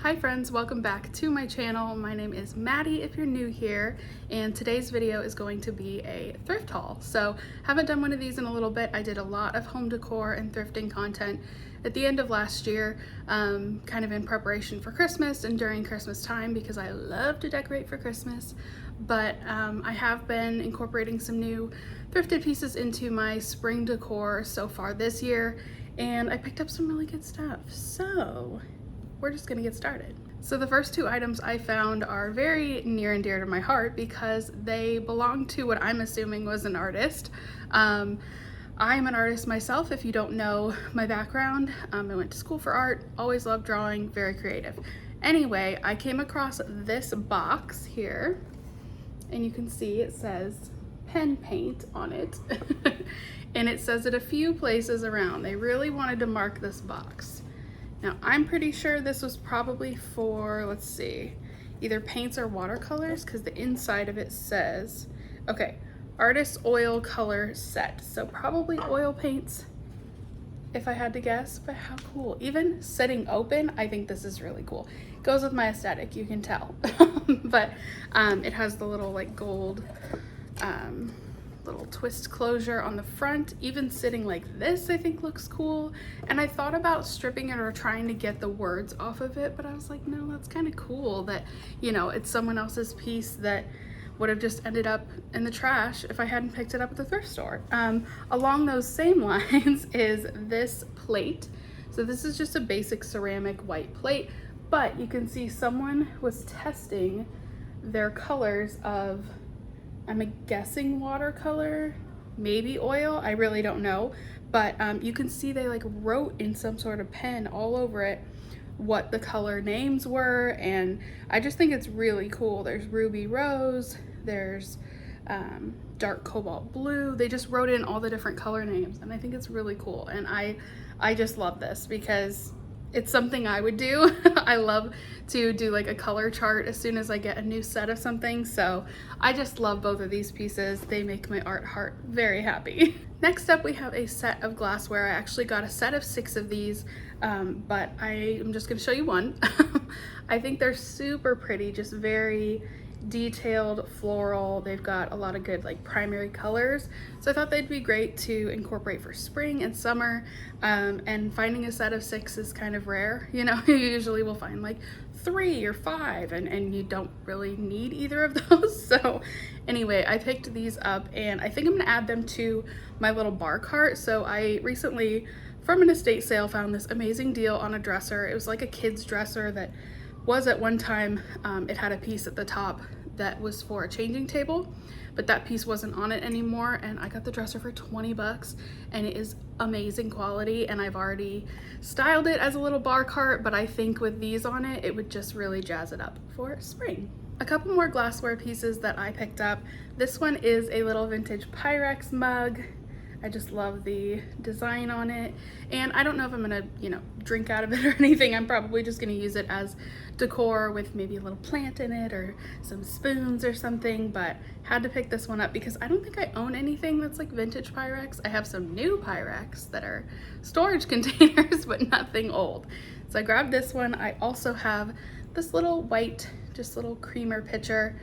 Hi friends, welcome back to my channel. My name is Maddie if you're new here, and today's video is going to be a thrift haul. So haven't done one of these in a little bit. I did a lot of home decor and thrifting content at the end of last year, kind of in preparation for Christmas and during Christmas time because I love to decorate for Christmas. But I have been incorporating some new thrifted pieces into my spring decor so far this year, and I picked up some really good stuff. So we're just gonna get started. So the first two items I found are very near and dear to my heart because they belong to what I'm assuming was an artist. I'm an artist myself, if you don't know my background. I went to school for art, always loved drawing, very creative. Anyway, I came across this box here, and you can see it says pen paint on it. And it says it a few places around. They really wanted to mark this box. Now, I'm pretty sure this was probably for, let's see, either paints or watercolors, because the inside of it says, okay, artist oil color set. So probably oil paints, if I had to guess, but how cool. Even sitting open, I think this is really cool. It goes with my aesthetic, you can tell. But it has the little like gold little twist closure on the front. Even sitting like this I think looks cool, and I thought about stripping it or trying to get the words off of it, but I was like, no, that's kind of cool that, you know, it's someone else's piece that would have just ended up in the trash if I hadn't picked it up at the thrift store. Along those same lines is this plate. So this is just a basic ceramic white plate, but you can see someone was testing their colors of, I'm guessing watercolor, maybe oil, I really don't know. But you can see they like wrote in some sort of pen all over it what the color names were, and I just think it's really cool. There's ruby rose, there's dark cobalt blue. They just wrote in all the different color names, and I think it's really cool. And I just love this because it's something I would do. I love to do like a color chart as soon as I get a new set of something. So I just love both of these pieces. They make my art heart very happy. Next up, we have a set of glassware. I actually got a set of 6 of these, but I am just gonna show you one. I think they're super pretty, just very detailed floral. They've got a lot of good like primary colors, so I thought they'd be great to incorporate for spring and summer. And finding a set of 6 is kind of rare, you know. You usually will find like 3 or 5, and you don't really need either of those. So anyway, I picked these up, and I think I'm gonna add them to my little bar cart. So I recently, from an estate sale, found this amazing deal on a dresser. It was like a kid's dresser that was at one time, it had a piece at the top that was for a changing table, but that piece wasn't on it anymore, and I got the dresser for 20 bucks, and it is amazing quality, and I've already styled it as a little bar cart, but I think with these on it, it would just really jazz it up for spring. A couple more glassware pieces that I picked up. This one is a little vintage Pyrex mug. I just love the design on it, and I don't know if I'm gonna, you know, drink out of it or anything. I'm probably just gonna use it as decor with maybe a little plant in it or some spoons or something, but had to pick this one up because I don't think I own anything that's like vintage Pyrex. I have some new Pyrex that are storage containers, but nothing old. So I grabbed this one. I also have this little white, just little creamer pitcher.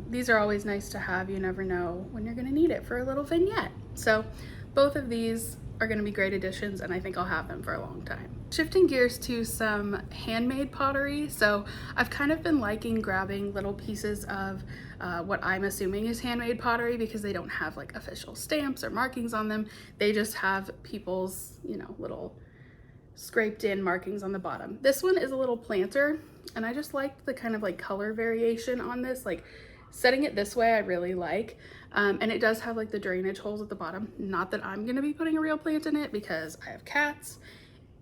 These are always nice to have. You never know when you're gonna need it for a little vignette. So both of these are gonna be great additions, and I think I'll have them for a long time. Shifting gears to some handmade pottery. So I've kind of been liking grabbing little pieces of what I'm assuming is handmade pottery because they don't have like official stamps or markings on them. They just have people's, you know, little scraped in markings on the bottom. This one is a little planter, and I just like the kind of like color variation on this. Like setting it this way I really like, and it does have like the drainage holes at the bottom. Not that I'm gonna be putting a real plant in it because I have cats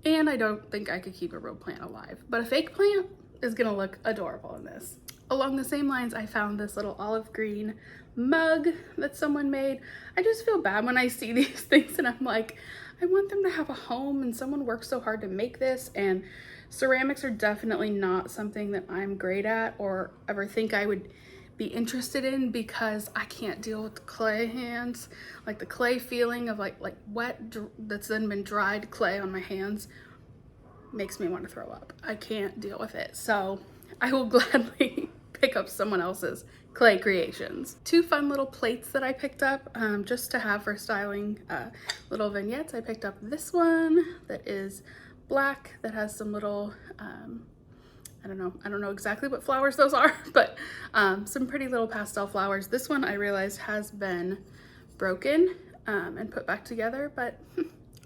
and I don't think I could keep a real plant alive, but a fake plant is gonna look adorable in this. Along the same lines, I found this little olive green mug that someone made. I just feel bad when I see these things and I'm like, I want them to have a home, and someone worked so hard to make this, and ceramics are definitely not something that I'm great at or ever think I would be interested in because I can't deal with the clay hands, like the clay feeling of like wet that's then been dried clay on my hands makes me want to throw up. I can't deal with it. So I will gladly pick up someone else's clay creations. Two fun little plates that I picked up just to have for styling little vignettes. I picked up this one that is black that has some little, I don't know exactly what flowers those are, but some pretty little pastel flowers. This one I realized has been broken and put back together, but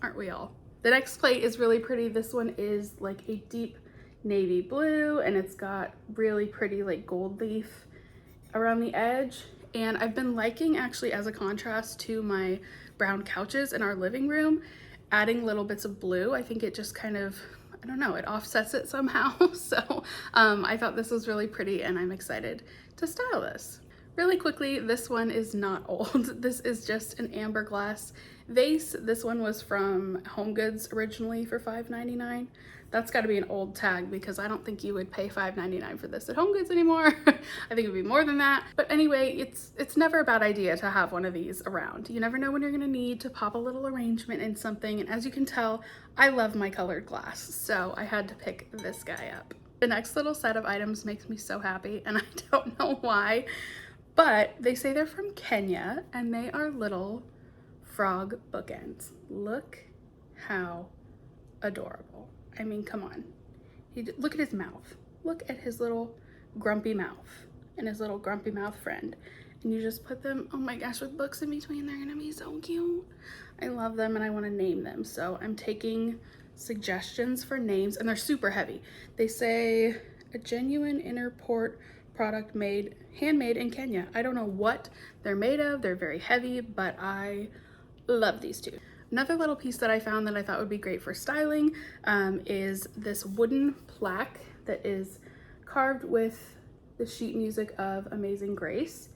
aren't we all? The next plate is really pretty. This one is like a deep navy blue and it's got really pretty like gold leaf around the edge. And I've been liking, actually, as a contrast to my brown couches in our living room, adding little bits of blue. I think it just kind of, I don't know, it offsets it somehow. So I thought this was really pretty and I'm excited to style this. Really quickly, this one is not old. This is just an amber glass vase. This one was from HomeGoods originally for $5.99. That's got to be an old tag because I don't think you would pay $5.99 for this at HomeGoods anymore. I think it would be more than that. But anyway, it's never a bad idea to have one of these around. You never know when you're going to need to pop a little arrangement in something. And as you can tell, I love my colored glass, so I had to pick this guy up. The next little set of items makes me so happy, and I don't know why, but they say they're from Kenya and they are little frog bookends. Look how adorable. I mean, come on. Look at his mouth. Look at his little grumpy mouth and his little grumpy mouth friend. And you just put them, oh my gosh, with books in between. They're gonna be so cute. I love them and I wanna name them. So I'm taking suggestions for names and they're super heavy. They say a genuine inner port product handmade in Kenya. I don't know what they're made of. They're very heavy, but I love these two. Another little piece that I found that I thought would be great for styling is this wooden plaque that is carved with the sheet music of Amazing Grace.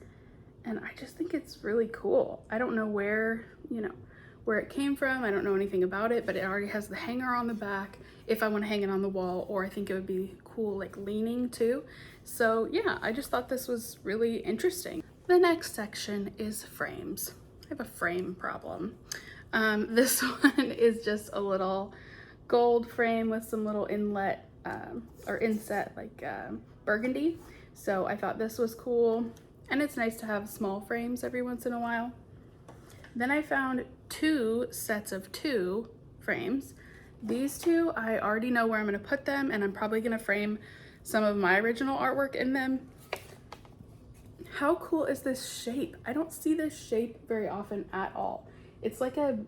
And I just think it's really cool. I don't know where it came from. I don't know anything about it, but it already has the hanger on the back if I want to hang it on the wall, or I think it would be cool like leaning too. So yeah, I just thought this was really interesting. The next section is frames. I have a frame problem. This one is just a little gold frame with some little inlet or inset like burgundy. So I thought this was cool, and it's nice to have small frames every once in a while. Then I found two sets of 2 frames. These two, I already know where I'm gonna put them, and I'm probably gonna frame some of my original artwork in them. How cool is this shape? I don't see this shape very often at all. It's like a,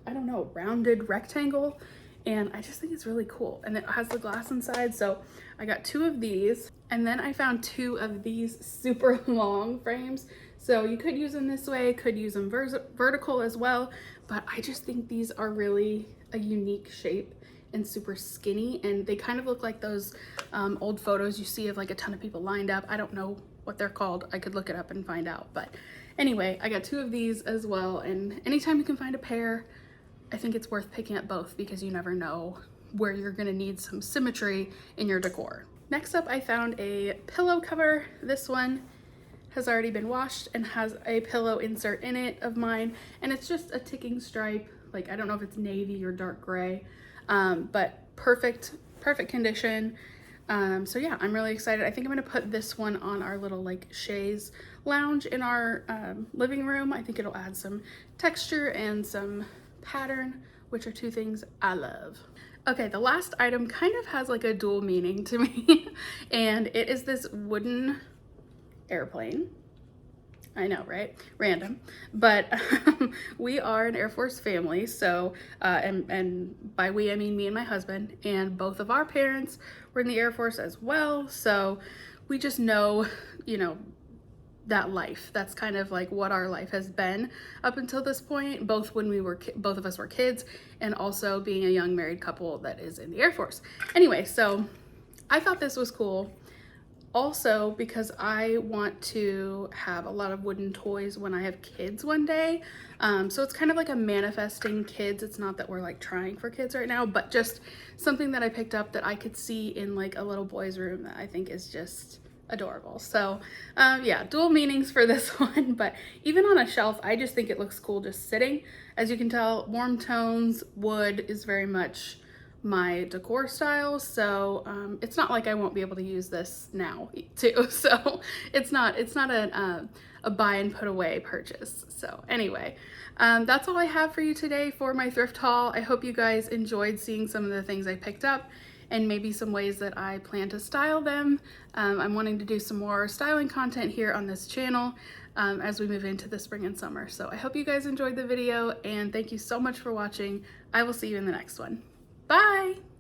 I don't know, rounded rectangle, and I just think it's really cool. And it has the glass inside, so I got 2 of these, and then I found 2 of these super long frames. So you could use them this way, could use them vertical as well, but I just think these are really a unique shape and super skinny, and they kind of look like those old photos you see of like a ton of people lined up. I don't know what they're called. I could look it up and find out, but anyway, I got 2 of these as well, and anytime you can find a pair, I think it's worth picking up both because you never know where you're gonna need some symmetry in your decor. Next up, I found a pillow cover. This one has already been washed and has a pillow insert in it of mine, and it's just a ticking stripe. Like, I don't know if it's navy or dark gray, but perfect condition. So yeah, I'm really excited. I think I'm gonna put this one on our little like chaise lounge in our living room. I think it'll add some texture and some pattern, which are 2 things I love. Okay, the last item kind of has like a dual meaning to me, and it is this wooden airplane. I know, right? Random. But we are an Air Force family, so, and by we, I mean me and my husband, and both of our parents were in the Air Force as well, so we just know, that life. That's kind of like what our life has been up until this point, both when both of us were kids, and also being a young married couple that is in the Air Force. Anyway, so I thought this was cool. Also, because I want to have a lot of wooden toys when I have kids one day. So it's kind of like a manifesting kids. It's not that we're like trying for kids right now, but just something that I picked up that I could see in like a little boy's room that I think is just adorable. So yeah, dual meanings for this one, but even on a shelf, I just think it looks cool just sitting. As you can tell, warm tones, wood is very much my decor styles, so it's not like I won't be able to use this now too. So it's not a buy and put away purchase. So anyway, that's all I have for you today for my thrift haul. I hope you guys enjoyed seeing some of the things I picked up and maybe some ways that I plan to style them. I'm wanting to do some more styling content here on this channel as we move into the spring and summer. So I hope you guys enjoyed the video, and thank you so much for watching. I will see you in the next one. Bye!